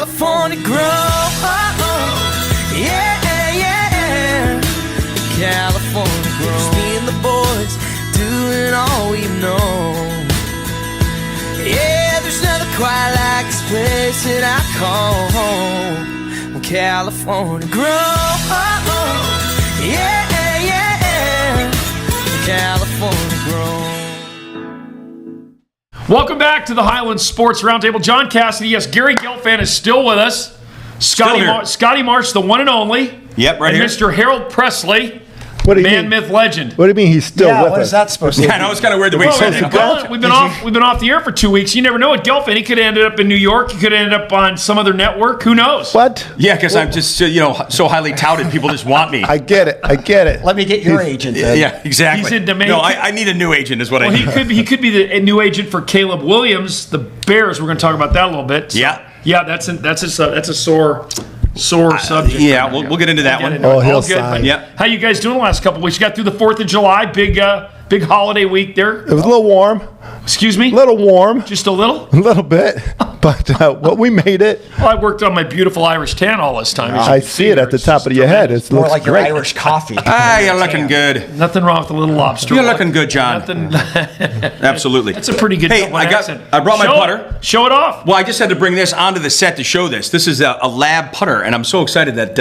California grown. Yeah, yeah. California grown. Just me and the boys doing all we know. Yeah, there's nothing quite like this place that I call home. California grown. Yeah, yeah. California grown. Welcome back to the Highlands Sports Roundtable. John Cassidy, yes, Gary Gelfand is still with us. Scotty Marsh, the one and only. Yep, right and here. Mr. Harold Pressley, What do you man, mean? myth, legend. What do you mean he's still with what us? is that supposed to mean? Yeah, I know it's kind of weird the way you said it. Well, we've been off the air for 2 weeks. You never know what Gelfand. He could have ended up in New York. He could have ended up on some other network. Who knows? What? Yeah, because I'm just so highly touted. People just want me. I get it. Let me get your agent then. Yeah, exactly. He's in demand. No, I need a new agent. Is what I Well, need. he could be the new agent for Caleb Williams, the Bears. We're going to talk about that a little bit. So, Yeah. that's a sore subject. Yeah, we'll get into that one. He'll All good. sign. But Yep. how you guys doing the last couple of weeks? You got through the 4th of July, big holiday week there. It was a little warm. Excuse me? A little warm. Just a little? A little bit. But we made it. Well, I worked on my beautiful Irish tan all this time. I see it at the top of your head. It More looks like your great. Irish coffee. You're looking good. Nothing wrong with the little lobster. You're looking good, John. Nothing. Absolutely. That's a pretty good Hey, Dublin accent. I brought my Show putter. it. Show it off. Well, I just had to bring this onto the set to show this. This is a lab putter, and I'm so excited that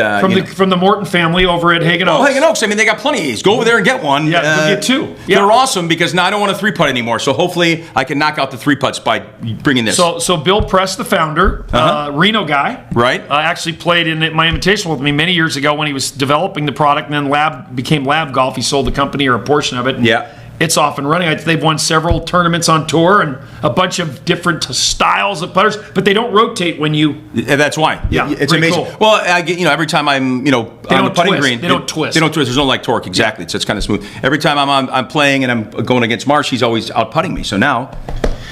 From the Morton family over at Hagen Oaks. Oh, Hagen Oaks. I mean, they got plenty of these. Go over there and get one. Yeah, go get two. Yeah. They're awesome because now I don't want a 3-putt anymore. So hopefully I can knock out the 3-putts by bringing this. So Bill Press, the founder, Reno guy, Right. actually played in my Invitational with me many years ago when he was developing the product, and then became Lab Golf. He sold the company or a portion of it. And Yeah. it's off and running. They've won several tournaments on tour and a bunch of different styles of putters, but they don't rotate when you. That's why. Yeah, it's pretty amazing. cool. Well, I get every time I'm on the don't putting twist. green, They don't twist. They don't twist. There's no like torque. Exactly. So it's kind of smooth. Every time I'm playing and I'm going against Marsh, he's always out putting me. So now.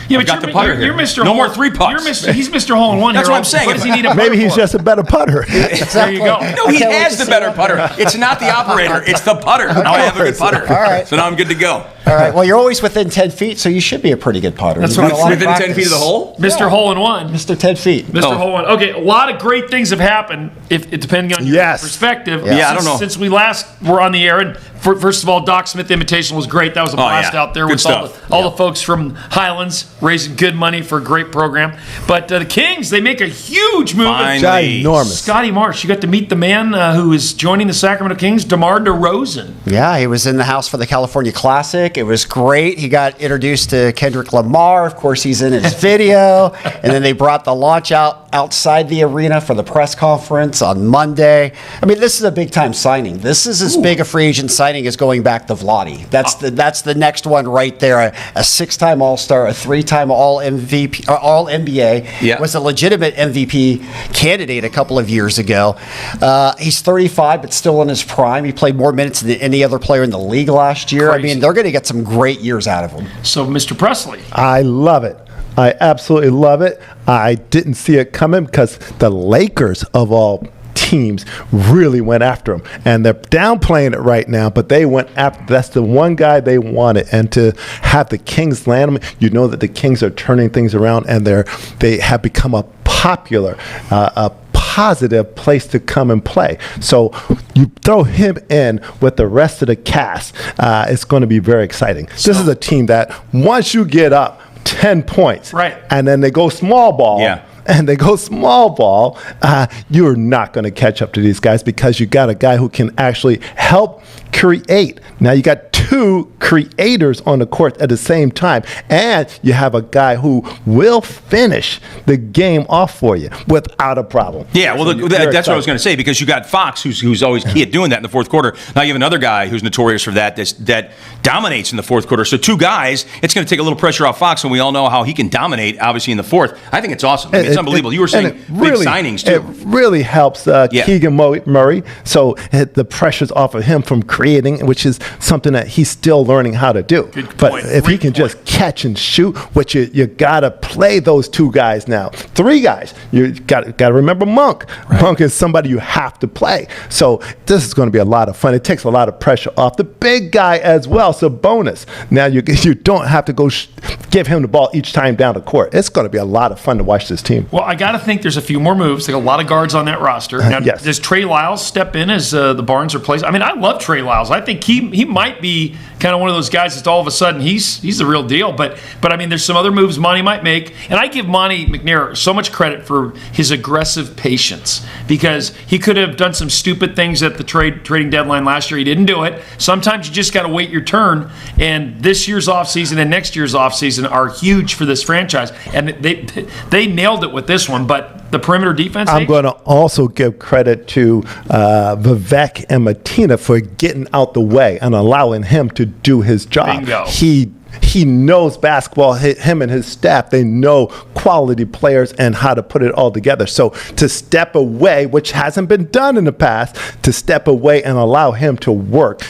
Yeah, I've got the putter you're here. Mr. No Hole- more 3-putts. He's Mr. Hole in One. That's here. what I'm saying. What does he need a putter Maybe he's for? just a better putter. There you go. No, he I can't wait has to the see better that putter. It's not the operator. It's the putter. Now I have a good putter. All right. So now I'm good to go. All right. Well, you're always within 10 feet, so you should be a pretty good putter. That's You've what got a I'm lot of Within 10 practice. feet of the hole? Mr. Hole in One. Mr. 10 feet. Mr. Oh. Hole in One. Okay, a lot of great things have happened, if depending on your Yes. perspective. Yeah, I don't know. Since we last were on the air, and first of all, Doc Smith Invitational was great. That was a blast yeah. out there Good with stuff. all the folks from Highlands raising good money for a great program. But the Kings, they make a huge move. Finally. Ginormous. Scotty Marsh, you got to meet the man who is joining the Sacramento Kings, DeMar DeRozan. Yeah, he was in the house for the California Classic. It was great. He got introduced to Kendrick Lamar. Of course, he's in his video. And then they brought the launch outside the arena for the press conference on Monday. I mean, this is a big-time signing. This is as big a free agent signing as going back to Vlade. That's the next one right there. A 6-time All-Star, a 3-time All-MVP, All-NBA. Yeah. Was a legitimate MVP candidate a couple of years ago. He's 35, but still in his prime. He played more minutes than any other player in the league last year. Crazy. I mean, they're going to get some great years out of him. So, Mr. Pressley. I love it. I absolutely love it. I didn't see it coming because the Lakers, of all teams, really went after him. And they're downplaying it right now, but they went after. That's the one guy they wanted. And to have the Kings land him, you know that the Kings are turning things around, and they have become a popular, a positive place to come and play. So you throw him in with the rest of the cast, it's going to be very exciting. This is a team that once you get up 10 points, Right. and then they go small ball, Yeah. and they go small ball, you're not going to catch up to these guys because you got a guy who can actually help create. Now you got two creators on the court at the same time, and you have a guy who will finish the game off for you without a problem. Yeah, well, So that's what I was going to say, because you got Fox, who's always key at doing that in the fourth quarter. Now you have another guy who's notorious for that dominates in the fourth quarter. So two guys, it's going to take a little pressure off Fox, and we all know how he can dominate, obviously, in the fourth. I think it's awesome. I mean, it's unbelievable. You were saying big signings, too. It really helps Keegan Murray. So the pressure's off of him from creating, which is something that he's still learning how to do. Good But point. if he Great can point. just catch and shoot, which you got to play those 2 guys now. 3 guys. You got to remember Monk. Right. Monk is somebody you have to play. So this is going to be a lot of fun. It takes a lot of pressure off the big guy as well. So bonus. Now you don't have to go give him the ball each time down the court. It's going to be a lot of fun to watch this team. Well, I got to think there's a few more moves. They got a lot of guards on that roster. Now, Yes. Does Trey Lyles step in as the Barnes replacement? I mean, I love Trey Lyles. I think he might be kind of one of those guys that all of a sudden he's the real deal. But I mean, there's some other moves Monty might make, and I give Monty McNair so much credit for his aggressive patience, because he could have done some stupid things at the trading deadline last year. He didn't do it. Sometimes you just got to wait your turn. And this year's offseason and next year's offseason are huge for this franchise, and they nailed it with this one. But the perimeter defense, I'm going to also give credit to Vivek and Martina for getting out the way and allowing him to do his job. Bingo. He knows basketball. Him and his staff, they know quality players and how to put it all together. So to step away, which hasn't been done in the past, to step away and allow him to work,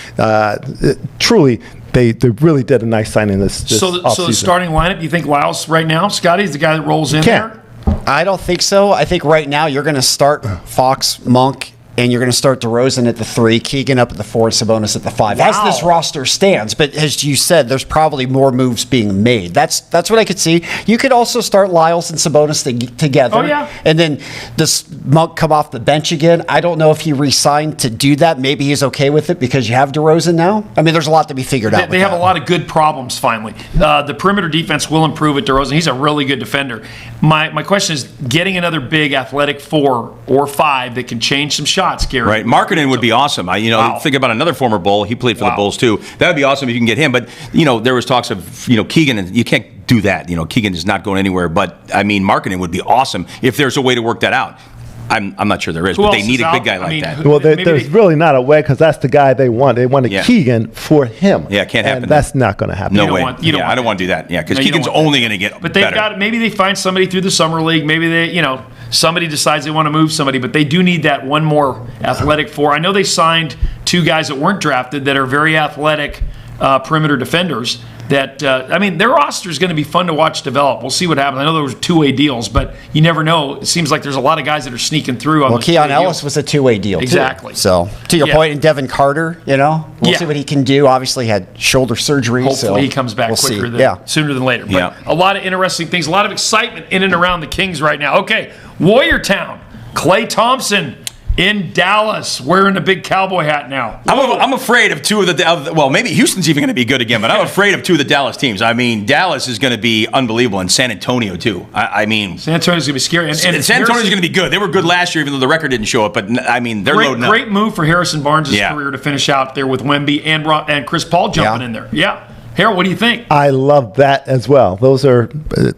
truly, they really did a nice signing this offseason. So the starting lineup, you think Lyles right now, Scotty, is the guy that rolls in there? I don't think so. I think right now you're going to start Fox, Monk, and you're going to start DeRozan at the 3, Keegan up at the 4, Sabonis at the 5. Wow. As this roster stands, but as you said, there's probably more moves being made. That's what I could see. You could also start Lyles and Sabonis together. Oh, yeah. And then does Monk come off the bench again? I don't know if he re-signed to do that. Maybe he's okay with it because you have DeRozan now. I mean, there's a lot to be figured out. They have a lot of good problems finally. The perimeter defense will improve with DeRozan. He's a really good defender. My question is getting another big athletic 4 or 5 that can change some shots, Gary. Right, Markkanen would be awesome. Wow. Think about another former Bull. He played for the Bulls too. That would be awesome if you can get him. But there was talks of Keegan, and you can't do that. Keegan is not going anywhere. But I mean, Markkanen would be awesome if there's a way to work that out. I'm not sure there is, but they need a big guy like that. Well, there's really not a way, because that's the guy they want. They wanted Keegan for him. Yeah, it can't happen. And that's not going to happen. No way. I don't want to do that. Yeah, because Keegan's only going to get But they've better. got maybe they find somebody through the summer league. Maybe they somebody decides they want to move somebody, but they do need that one more athletic 4. I know they signed 2 guys that weren't drafted that are very athletic perimeter defenders. That their roster is going to be fun to watch develop. We'll see what happens. I know there was 2-way deals, but you never know. It seems like there's a lot of guys that are sneaking through. Well, Keon Ellis was a 2-way deal. Exactly. Too. So to your point, and Devin Carter, we'll see what he can do. Obviously, had shoulder surgery. Hopefully, he comes back sooner than later. But a lot of interesting things, a lot of excitement in and around the Kings right now. Okay, Warrior Town, Klay Thompson in Dallas, wearing a big cowboy hat now. I'm afraid of 2 of the well, maybe Houston's even going to be good again, but I'm afraid of 2 of the Dallas teams. I mean, Dallas is going to be unbelievable, and San Antonio too. I mean, San Antonio's going to be scary, and San Antonio's going to be good. They were good last year, even though the record didn't show it. But I mean, they're loading up. Great move for Harrison Barnes' career to finish out there with Wemby and Chris Paul jumping in there. Yeah. Harold, what do you think? I love that as well. Those are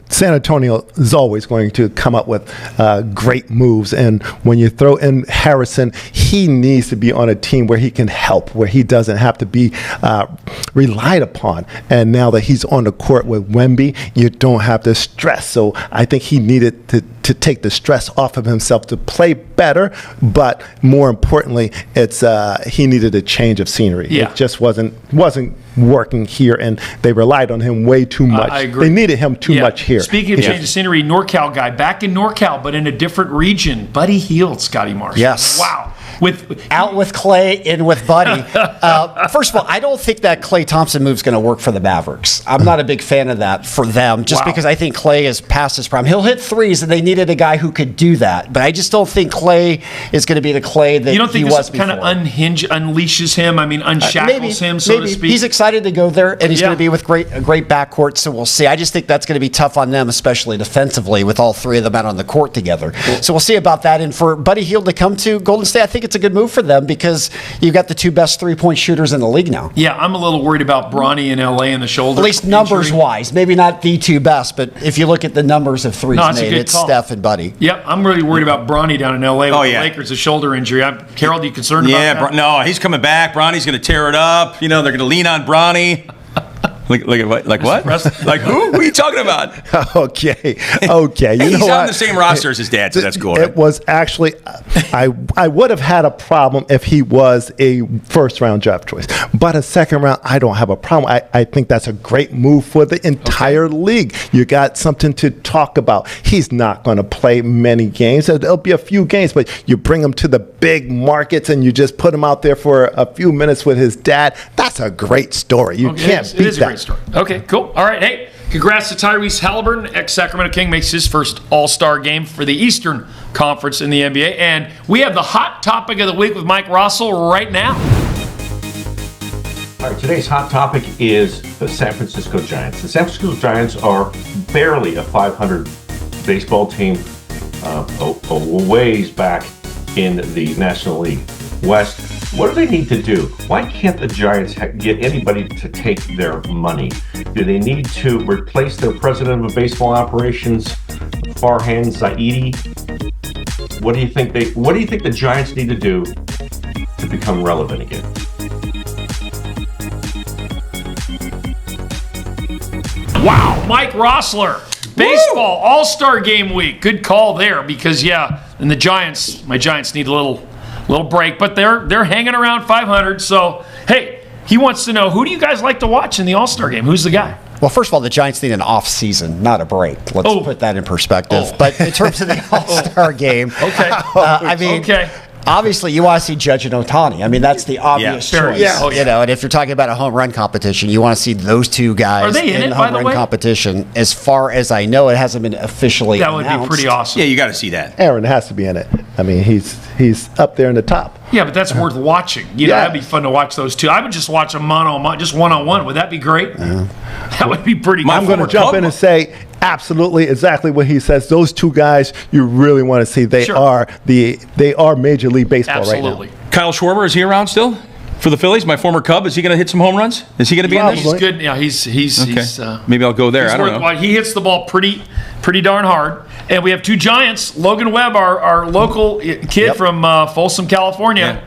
San Antonio is always going to come up with great moves, and when you throw in Harrison, he needs to be on a team where he can help, where he doesn't have to be relied upon. And now that he's on the court with Wemby, you don't have to stress. So I think he needed to take the stress off of himself to play better, but more importantly, it's he needed a change of scenery. Yeah. It just wasn't working here, and they relied on him way too much. I agree. They needed him too much here. Speaking of change of scenery, NorCal guy, back in NorCal, but in a different region. Buddy Hield, Scotty Marsh. Yes. Wow. Out with Klay, in with Buddy. First of all, I don't think that Klay Thompson move's going to work for the Mavericks. I'm not a big fan of that for them, just because I think Klay is past his prime. He'll hit threes, and they needed a guy who could do that. But I just don't think Klay is going to be the Klay that he was before. You don't think this kind of unleashes him? I mean, unshackles him, so to speak? He's excited to go there, and he's going to be with a great backcourt, so we'll see. I just think that's going to be tough on them, especially defensively, with all 3 of them out on the court together. So we'll see about that. And for Buddy Hield to come to Golden State, I think it's a good move for them because you've got the 2 best 3-point shooters in the league now. Yeah, I'm a little worried about Bronny in LA and the shoulder. At least numbers-wise. Maybe not the 2 best, but if you look at the numbers of threes made, it's Steph and Buddy. Yep, I'm really worried about Bronny down in LA with the Lakers, a shoulder injury. Carol, are you concerned about that? No, he's coming back. Bronny's going to tear it up. They're going to lean on Bronny. Like what? Like what? Like who? Who are you talking about? Okay. You He's know on what? the same roster as his dad, so that's cool. It Right? was actually, I would have had a problem if he was a first round draft choice, but a second round, I don't have a problem. I think that's a great move for the entire league. You got something to talk about. He's not going to play many games. There'll be a few games, but you bring him to the big markets and you just put him out there for a few minutes with his dad. That's a great story. You can't beat It is a that. great story. Okay, cool. All right, hey, congrats to Tyrese Halliburton. Ex-Sacramento King makes his first All-Star game for the Eastern Conference in the NBA. And we have the hot topic of the week with Mike Russell right now. All right, today's hot topic is the San Francisco Giants. The San Francisco Giants are barely a 500 baseball team, a ways back in the National League West. What do they need to do? Why can't the Giants get anybody to take their money? Do they need to replace their president of baseball operations, Farhan Zaidi? What do you think the Giants need to do to become relevant again? Wow, Mike Rossler, baseball All-Star Game week. Good call there because and the Giants, my Giants need a little break, but they're hanging around 500. So hey, he wants to know, who do you guys like to watch in the All-Star Game? Who's the guy? Well, first of all, the Giants need an off season, not a break. Let's put that in perspective. But in terms of the All-Star Game, obviously, you want to see Judge and Ohtani. I mean, that's the obvious choice. Yeah. You know, and if you're talking about a home run competition, you want to see those two guys Are they in it, the by home the run way? competition. As far as I know, it hasn't been officially That would announced. be pretty awesome. Yeah, you got to see that. Aaron has to be in it. I mean, he's up there in the top. Yeah, but that's worth watching. You know, that'd be fun to watch those two. I would just watch them just one-on-one. Would that be great? That would be pretty cool. I'm going to jump in and say absolutely exactly what he says. Those two guys you really want to see. They are Major League Baseball right now. Kyle Schwarber, is he around still for the Phillies? My former Cub, is he going to hit some home runs? Is he going to be in this? He's good. Yeah, he's Maybe I'll go there. I don't know. He hits the ball pretty darn hard. And we have two Giants. Logan Webb, our local kid from Folsom, California.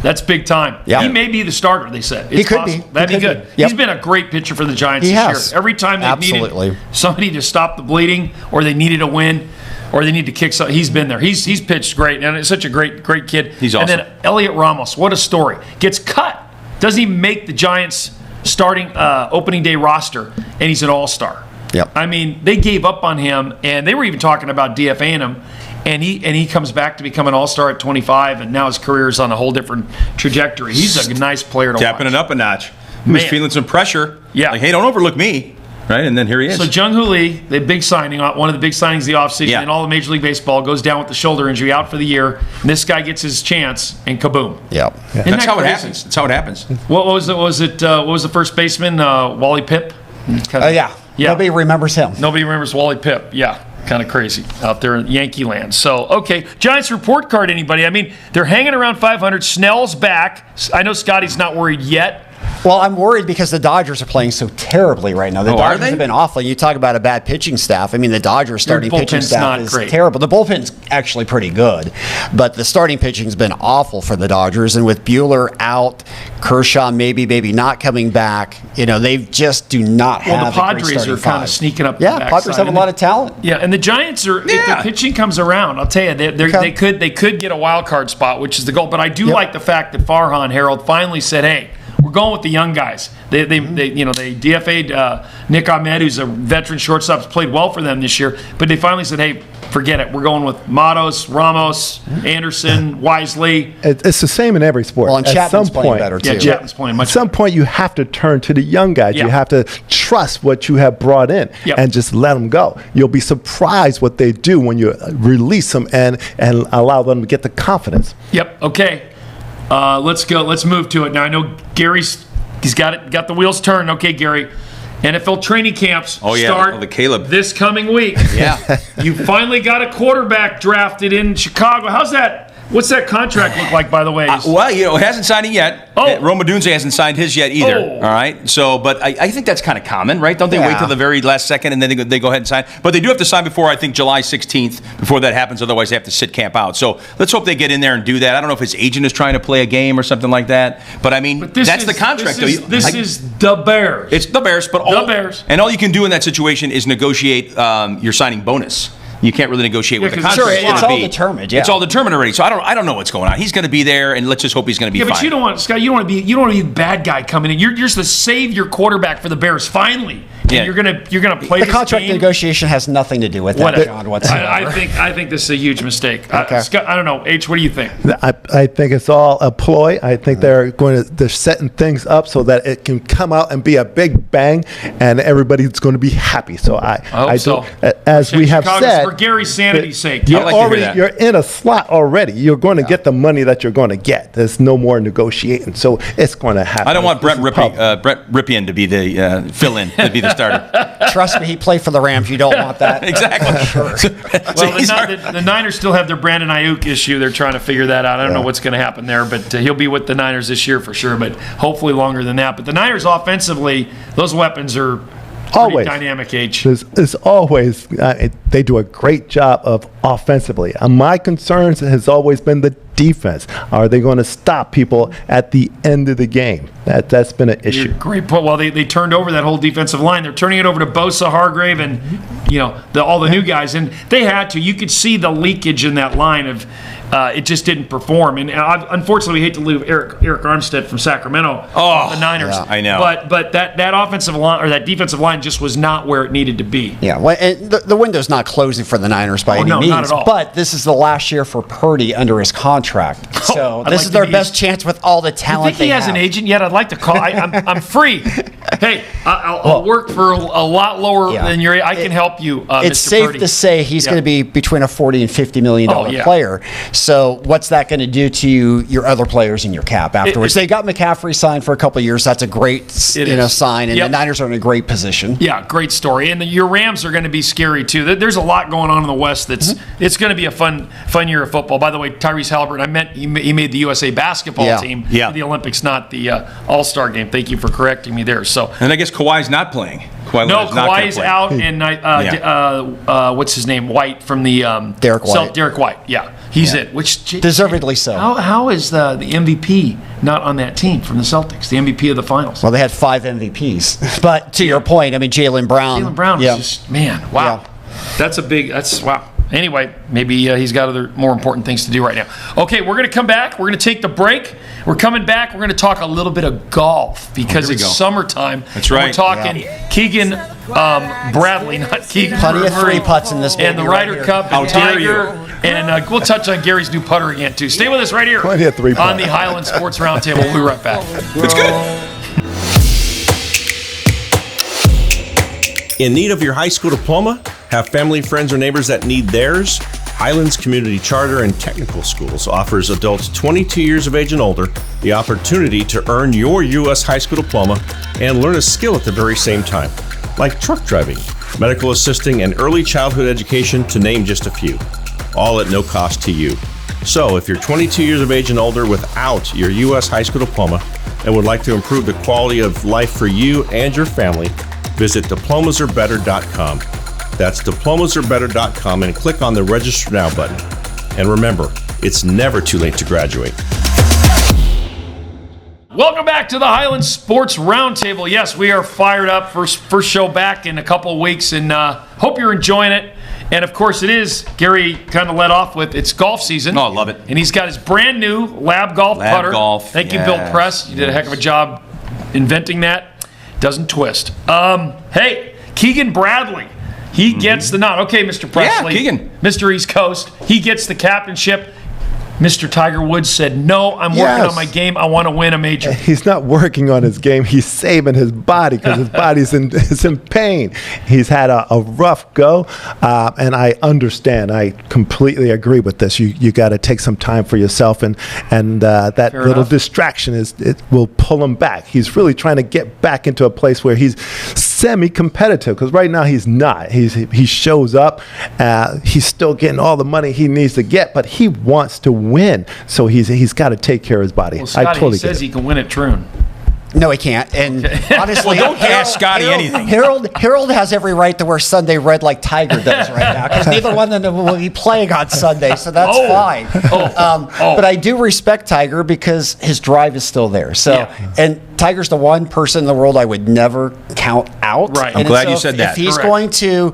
That's big time. Yeah. He may be the starter, they said. He could be. That'd be good. He's been a great pitcher for the Giants this year. Every time they've needed somebody to stop the bleeding, or they needed a win, or they need to kick something, he's been there. He's pitched great, and it's such a great kid. He's awesome. And then Elliot Ramos, what a story. Gets cut. Doesn't even make the Giants starting opening day roster, and he's an all-star. Yep. I mean, they gave up on him, and they were even talking about DFAing him, and he comes back to become an all-star at 25, and now his career is on a whole different trajectory. He's a nice player to watch. Tapping it up a notch. He was feeling some pressure. Yeah. Like, hey, don't overlook me. Right, and then here he is. So Jung-Hoo Lee, the big signing, one of the big signings of the offseason in all of Major League Baseball, goes down with the shoulder injury, out for the year. And this guy gets his chance, and kaboom. Yep. That's how it happens. That's how it happens. What was it? What was the first baseman? Wally Pipp? Yeah. Nobody remembers him. Nobody remembers Wally Pipp. Yeah. Kind of crazy out there in Yankee land. So, okay. Giants report card, anybody? I mean, they're hanging around 500. Snell's back. I know Scotty's not worried yet. Well, I'm worried because the Dodgers are playing so terribly right now. The Dodgers have been awful. You talk about a bad pitching staff. I mean, the Dodgers starting pitching staff is terrible. The bullpen's actually pretty good, but the starting pitching's been awful for the Dodgers. And with Buehler out, Kershaw maybe not coming back, they just do not have the Padres are kind of sneaking up. Yeah, Padres have a lot of talent. Yeah, and the Giants are. If their pitching comes around, I'll tell you, they could get a wild card spot, which is the goal. But I do like the fact that Farhan Harold finally said, "Hey, we're going with the young guys." They DFA'd Nick Ahmed, who's a veteran shortstop, played well for them this year. But they finally said, "Hey, forget it. We're going with Matos, Ramos, Anderson, Wisely." It's the same in every sport. Well, and Chapman's playing better too. Yeah, Chapman's playing much better. At some point, you have to turn to the young guys. Yeah. You have to trust what you have brought in and just let them go. You'll be surprised what they do when you release them and allow them to get the confidence. Yep. Okay. Let's go. Let's move to it now. I know Gary's got the wheels turned. Okay, Gary. NFL training camps start the Caleb this coming week. Yeah. You finally got a quarterback drafted in Chicago. How's that What's that contract look like, by the way? Well, it hasn't signed it yet. Roma Dunze hasn't signed his yet either. All right. So, but I think that's kind of common, right? Don't they wait till the very last second and then they go ahead and sign? But they do have to sign before, I think, July 16th, before that happens. Otherwise, they have to sit camp out. So let's hope they get in there and do that. I don't know if his agent is trying to play a game or something like that. But, I mean, that's the contract. This is the Bears. It's the Bears. But the Bears. And all you can do in that situation is negotiate your signing bonus. You can't really negotiate with the contract. Sure, it's all determined. Yeah, it's all determined already. So I don't know what's going on. He's going to be there, and let's just hope he's going to be fine. But you don't want Scott. You don't want to be the bad guy coming in. You're just the savior quarterback for the Bears. Finally, and you're gonna play the this contract game. negotiation has nothing to do with that, John. Whatsoever. I think this is a huge mistake. Okay. Scott, I don't know. H, what do you think? I think it's all a ploy. I think they're setting things up so that it can come out and be a big bang, and everybody's going to be happy. So I hope so. As we have said, for Gary's sanity's sake, you're in a slot already. You're going to get the money that you're going to get. There's no more negotiating, so it's going to happen. I don't want Brett Ripien to be the fill-in, to be the starter. Trust me, he played for the Rams. You don't want that. Exactly. Sure. Well, the Niners still have their Brandon Ayuk issue. They're trying to figure that out. I don't know what's going to happen there, but he'll be with the Niners this year for sure, but hopefully longer than that. But the Niners offensively, those weapons are always dynamic. Age. It's always they do a great job of offensively. My concerns has always been the defense. Are they going to stop people at the end of the game? That's been an issue. Great point. Well, they turned over that whole defensive line. They're turning it over to Bosa, Hargrave, and all the new guys. And they had to. You could see the leakage in that line of. It just didn't perform, and unfortunately, we hate to lose Eric Armstead from Sacramento. The Niners. Yeah, I know. But that offensive line or that defensive line just was not where it needed to be. Yeah, well, and the window's not closing for the Niners by any means. Not at all. But this is the last year for Purdy under his contract, so this is their best chance with all the talent. You think he has an agent yet? I'd like to call. I'm free. Hey, I'll work for a lot lower than your. I can help you. It's Mr. safe Purdy. to say he's going to be between a $40 and $50 million player. So what's that going to do to your other players in your cap afterwards? They got McCaffrey signed for a couple of years. That's a great sign, and the Niners are in a great position. Yeah, great story. And your Rams are going to be scary too. There's a lot going on in the West. It's going to be a fun year of football. By the way, Tyrese Halliburton, I meant he made the USA basketball team for the Olympics, not the All-Star game. Thank you for correcting me there. So, and I guess Kawhi's not playing. Kawhi's out, and what's his name? White from the Derek White. Derek White, yeah. He's it. Which deservedly so. How is the MVP not on that team from the Celtics? The MVP of the finals. Well, they had 5 MVPs. But to your point, I mean, Jaylen Brown. Jaylen Brown is just wow. Yeah. That's wow. Anyway, maybe he's got other more important things to do right now. Okay, we're going to come back. We're going to take the break. We're coming back. We're going to talk a little bit of golf because it's summertime. That's right. We're talking Keegan Bradley, not Keegan. Plenty of 3 putts in this and the Ryder Cup and Tiger. And we'll touch on Gary's new putter again, too. Stay with us right here Plenty of 3 on the Highlands Sports Roundtable. We'll be right back. It's good. In need of your high school diploma? Have family, friends, or neighbors that need theirs? Highlands Community Charter and Technical Schools offers adults 22 years of age and older the opportunity to earn your U.S. high school diploma and learn a skill at the very same time, like truck driving, medical assisting, and early childhood education, to name just a few, all at no cost to you. So if you're 22 years of age and older without your U.S. high school diploma and would like to improve the quality of life for you and your family, visit diplomasarebetter.com. That's diplomasarebetter.com and click on the Register Now button. And remember, it's never too late to graduate. Welcome back to the Highlands Sports Roundtable. Yes, we are fired up. First show back in a couple of weeks, and hope you're enjoying it. And, of course, it is, Gary kind of led off with, it's golf season. Oh, I love it. And he's got his brand new Lab Golf putter. Golf. Thank you, Bill Press. You did a heck of a job inventing that. Doesn't twist. Hey, Keegan Bradley. He gets the nod. Okay, Mr. Pressley. Yeah, Keegan. Mr. East Coast. He gets the captainship. Mr. Tiger Woods said, no, I'm working on my game. I want to win a major. He's not working on his game. He's saving his body because his body's is in pain. He's had a rough go, and I understand. I completely agree with this. You got to take some time for yourself, and that Fair little enough. distraction it will pull him back. He's really trying to get back into a place where he's semi-competitive, because right now he's not. He shows up, he's still getting all the money he needs to get, but he wants to win, so he's got to take care of his body. Well, Scotty, I totally he says get it. he can win at Troon. No, he can't. And honestly, Well, don't ask Scotty anything. Harold has every right to wear Sunday red like Tiger does right now, because neither one of them will be playing on Sunday, so that's fine. But I do respect Tiger because his drive is still there. So, and Tiger's the one person in the world I would never count out. Right. I'm glad you said that. If he's Correct. going to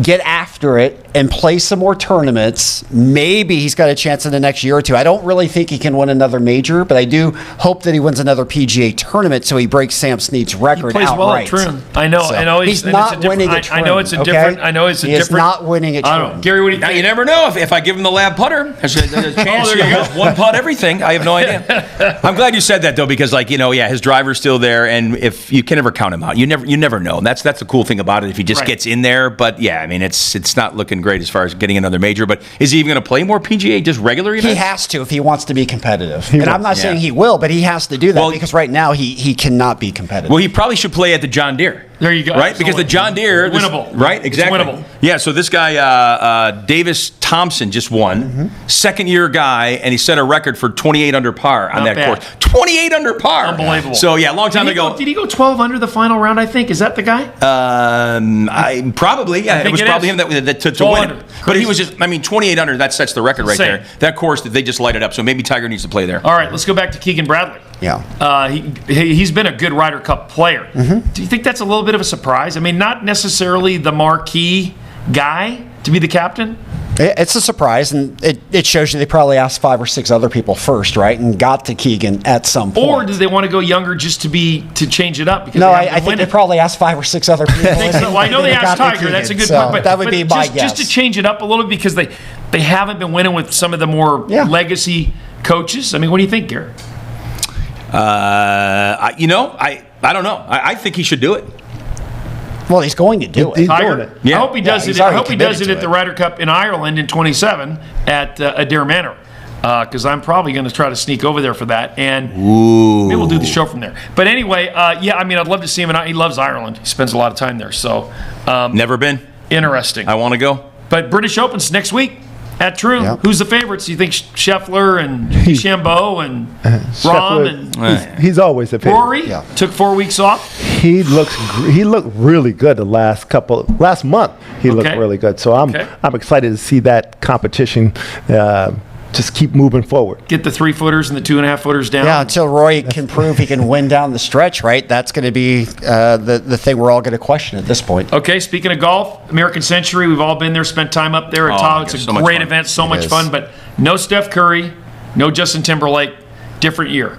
get after it and play some more tournaments, maybe he's got a chance in the next year or two. I don't really think he can win another major, but I do hope that he wins another PGA tournament so he breaks Sam Snead's record He plays outright. well at Troon. I know. So, I know. he's and not it's a winning at different- I know it's a Troon, different. okay? I know it's a He is different. not winning at I don't know. Troon. Gary, what do you Now, think? you never know if I give him the lab putter. There's a chance there he'll you go. just one putt everything. I have no idea. I'm glad you said that though, because his driver's still there, and if you can never count him out, you never know. And that's the cool thing about it. If he just Right. gets in there, but yeah, I mean it's not looking great as far as getting another major. But is he even going to play more PGA just regular events? He has to if he wants to be competitive. He And will. I'm not saying Yeah. he will, but he has to do that Well, because right now he cannot be competitive. Well, he probably should play at the John Deere. There you go. Right? Because the John Deere... Winnable. Right? It's Exactly. winnable. Yeah, so this guy, Davis Thompson, just won. Second-year guy, and he set a record for 28 under par on Not that bad. course. 28 under par! Unbelievable. So, yeah, a long time ago... Did he go 12 under the final round, I think? Is that the guy? Probably, yeah. It think was it probably is. him that to 12 win under. it. But he was just... 28 under, that sets the record right Insane. there. That course, they just light it up. So maybe Tiger needs to play there. All right, let's go back to Keegan Bradley. Yeah. He's been a good Ryder Cup player. Do you think that's a little bit of a surprise? I mean, not necessarily the marquee guy to be the captain. It's a surprise, and it shows you they probably asked 5 or 6 other people first, right, and got to Keegan at some point. Or do they want to go younger just to change it up? Because No, they I haven't been think they winning? probably asked 5 or 6 other people. Well, I know they asked got to Tiger. That's a Keegan, good so point. But that would be my just, guess. Just to change it up a little bit because they haven't been winning with some of the more legacy coaches. I mean, what do you think, Garrett? I don't know. I think he should do it. Well, he's going to do it. He's Tiger? doing it. Yeah. I hope he does he's it. I already hope he does committed it to at the it. Ryder Cup in Ireland in 27 at Adair Manor. Because I'm probably going to try to sneak over there for that, and maybe we'll do the show from there. But anyway, I mean, I'd love to see him. He loves Ireland. He spends a lot of time there. So Never been. interesting. I want to go. But British Open's next week at Troon. Yeah. Who's the favorites? Do you think Scheffler and DeChambeau and Rahm Scheffler, and he's always a favorite. Rory? Yeah. Took 4 weeks off. He looked really good the last month. He looked Okay. really good. So Okay. I'm excited to see that competition just keep moving forward. Get the 3-footers and the 2.5-footers down. Yeah, until Roy can prove he can win down the stretch, right? That's going to be the thing we're all going to question at this point. Okay, speaking of golf, American Century, we've all been there, spent time up there at Oh, Tahoe. my It's gosh, a so much great fun. event, so much is. fun, but no Steph Curry, no Justin Timberlake, different year.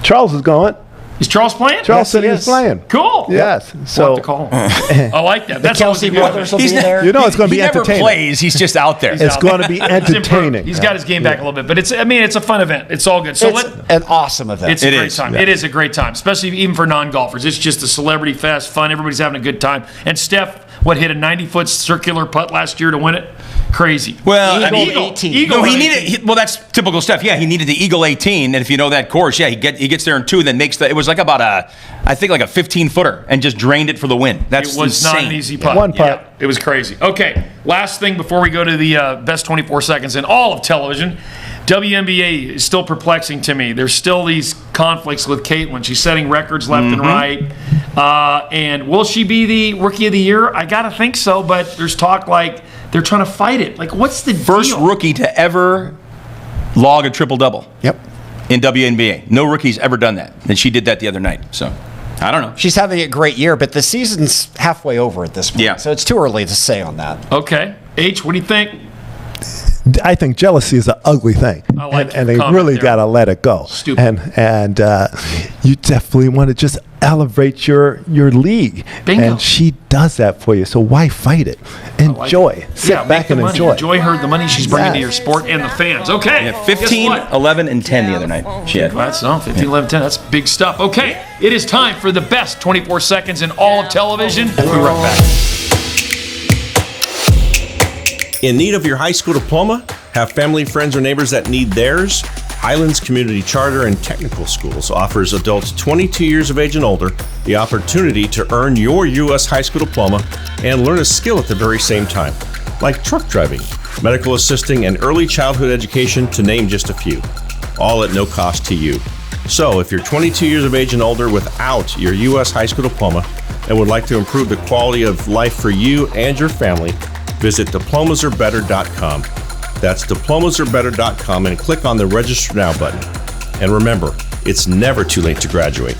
Charles is going. Is Charles playing? Charles said he he's is. playing. Cool. Yes. We'll So have to call him. I like that. The That's always Kelsey a good brothers will one. be there. you know it's going to He be never entertaining. plays. He's just out there. It's going to be He's improved. entertaining. He's got his game back a little bit, but it's a fun event. It's all good. So It's an awesome event. It's a It great is, time. yeah. It is a great time, especially even for non-golfers. It's just a celebrity fest, fun. Everybody's having a good time. And Steph, hit a 90-foot circular putt last year to win it? Crazy. Well, I mean, Eagle 18. Eagle No, he 18. needed. Well, that's typical Steph. Yeah, he needed the Eagle 18, and if you know that course, he gets there in 2, then makes the. It was like about a 15-footer, and just drained it for the win. That's It was not insane. an easy putt. One putt. Yeah, it was crazy. Okay, last thing before we go to the best 24 seconds in all of television. WNBA is still perplexing to me. There's still these conflicts with Caitlin. She's setting records left and right. And will she be the Rookie of the Year? I got to think so, but there's talk like they're trying to fight it. Like, what's the First deal? rookie to ever log a triple-double. Yep. In WNBA. No rookie's ever done that, and she did that the other night. So, I don't know. She's having a great year, but the season's halfway over at this point. Yeah. So it's too early to say on that. Okay. H, what do you think? I think jealousy is an ugly thing, I like and your they comment really there. got to let it go. Stupid. And you definitely want to just elevate your league, Bingo. and she does that for you. So why fight it? Enjoy. Sit Yeah, make back the and money. enjoy. Enjoy her the money she's bringing to Yes. your sport and the fans. Okay. Yeah, Guess 15, what? 11, and 10 the other night. She had. That's 15, 11, 10. That's big stuff. Okay, it is time for the best 24 seconds in all of television. We'll be right back. In need of your high school diploma? Have family, friends, or neighbors that need theirs? Highlands Community Charter and Technical Schools offers adults 22 years of age and older the opportunity to earn your U.S. high school diploma and learn a skill at the very same time, like truck driving, medical assisting, and early childhood education, to name just a few, all at no cost to you. So if you're 22 years of age and older without your U.S. high school diploma and would like to improve the quality of life for you and your family, visit diplomasarebetter.com. That's diplomasarebetter.com and click on the Register Now button. And remember, it's never too late to graduate.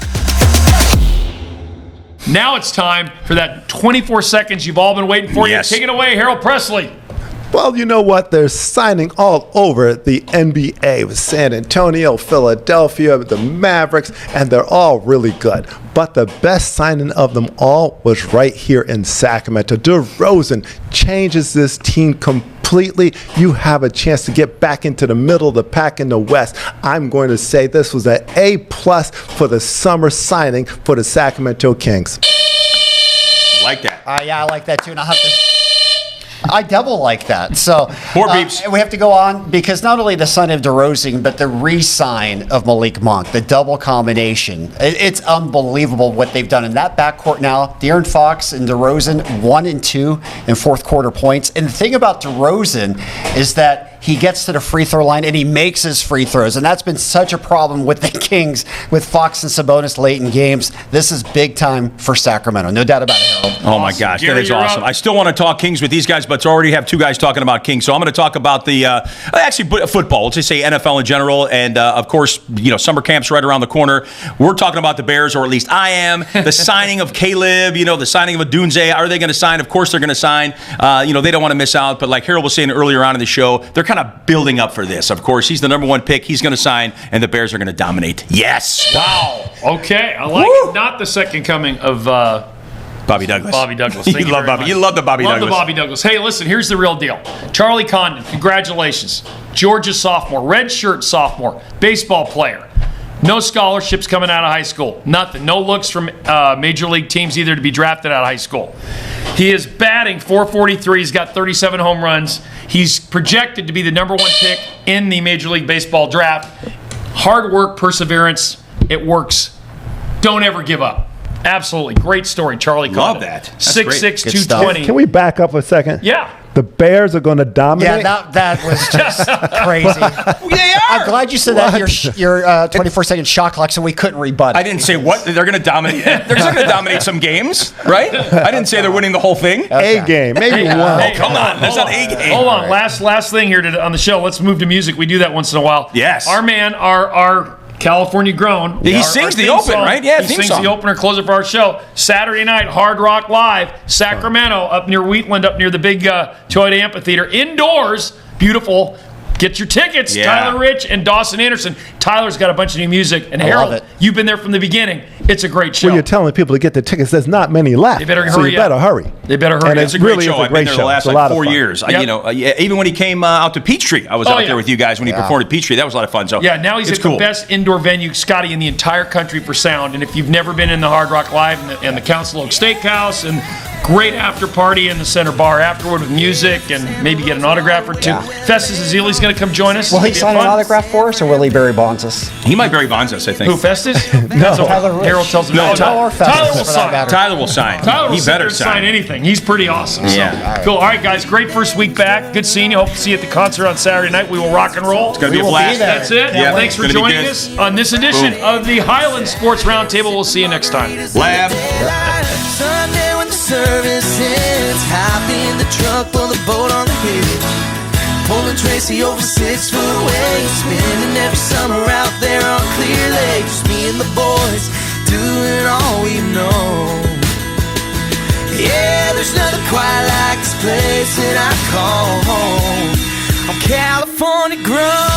Now it's time for that 24 seconds you've all been waiting for. Yes. Take it away, Harold Pressley. Well, you know what? They're signing all over the NBA with San Antonio, Philadelphia, the Mavericks, and they're all really good. But the best signing of them all was right here in Sacramento. DeRozan changes this team completely. You have a chance to get back into the middle of the pack in the West. I'm going to say this was an A+ for the summer signing for the Sacramento Kings. Like that. Yeah, I like that too. And I double like that. So More beeps. We have to go on because not only the sign of DeRozan, but the re-sign of Malik Monk, the double combination. It's unbelievable what they've done in that backcourt now. De'Aaron Fox and DeRozan, 1 and 2 in fourth quarter points. And the thing about DeRozan is that he gets to the free throw line and he makes his free throws. And that's been such a problem with the Kings, with Fox and Sabonis late in games. This is big time for Sacramento. No doubt about it, Harold. Oh, my gosh, Gary, that is you're awesome. up. I still want to talk Kings with these guys, but I already have two guys talking about Kings. So I'm going to talk about the, football. Let's just say NFL in general. And, of course, summer camp's right around the corner. We're talking about the Bears, or at least I am. The signing of Caleb, the signing of Adunze. Are they going to sign? Of course they're going to sign. They don't want to miss out. But like Harold was saying earlier on in the show, they're kind of building up for this. Of course, he's the number one pick. He's going to sign, and the Bears are going to dominate. Yes. Wow. Okay. I like it. Not the second coming of Bobby Douglas. Bobby Douglas. You Thank love very Bobby. much. You love the Bobby Love Douglas. the Bobby Douglas. Hey, listen, here's the real deal. Charlie Condon, congratulations. Georgia sophomore, redshirt sophomore, baseball player. No scholarships coming out of high school. Nothing. No looks from major league teams either to be drafted out of high school. He is batting .443. He's got 37 home runs. He's projected to be the number one pick in the Major League Baseball draft. Hard work, perseverance. It works. Don't ever give up. Absolutely. Great story, Charlie Condon. Love that. That's 6'6", great. Good stuff. 220. Can we back up a second? Yeah. The Bears are going to dominate. Yeah, that was just crazy. They are. I'm glad you said that in your 24-second shot clock so we couldn't rebut it. I didn't say what. They're going to dominate. They're going to dominate some games, right? I didn't say they're winning the whole thing. A game, maybe one. Oh, come on. That's not a game. Hold on. Last thing here on the show. Let's move to music. We do that once in a while. Yes. Our man, our California grown. He sings the theme open, song. right? Yeah, he theme sings song. the opener, closer for our show. Saturday night, Hard Rock Live, Sacramento, up near Wheatland, up near the big Toyota Amphitheater. Indoors, beautiful. Get your tickets. Yeah. Tyler Rich and Dawson Anderson. Tyler's got a bunch of new music. And I love Harold, it. you've been there from the beginning. It's a great show. When you're telling people to get the tickets, there's not many left. They better so hurry you up. better hurry. They better hurry And up. It's a great really show. is a I've been great there show. the last It's a lot of 4 fun. years. Yep. Even when he came out to Peachtree, I was out there with you guys when he performed at Peachtree. That was a lot of fun. So Yeah, now he's it's at cool. the best indoor venue, Scotty, in the entire country for sound. And if you've never been in the Hard Rock Live and the Council Oak Steakhouse, and great after party in the center bar afterward with music and maybe get an autograph or two. Yeah. Festus Azeali's going to come join us. Will he It'll be sign an fun. autograph for us, or will he Barry Bonds us? He might Barry Bonds us, I think. Who, Festus? No. Tyler Rich. Harold tells him. No, Oh, Tyler or Festus, Tyler will for that sign. matter. Tyler will sign. Tyler will he sit there better and sign anything. He's pretty awesome. So. Yeah. Cool. All right, guys. Great first week back. Good seeing you. Hope to see you at the concert on Saturday night. We will rock and roll. It's going to be a will be blast. there. That's it. Yeah, Thanks it's for gonna be joining good. us on this edition of the Highlands Sports Roundtable. We'll see you next time. Laugh. Sunday when the service ends, hop in the truck, pull the boat on the hitch. Pulling Tracy over 6 foot away, spending every summer out there on Clear Lake. Just me and the boys doing all we know. Yeah, there's nothing quite like this place that I call home. I'm California grown.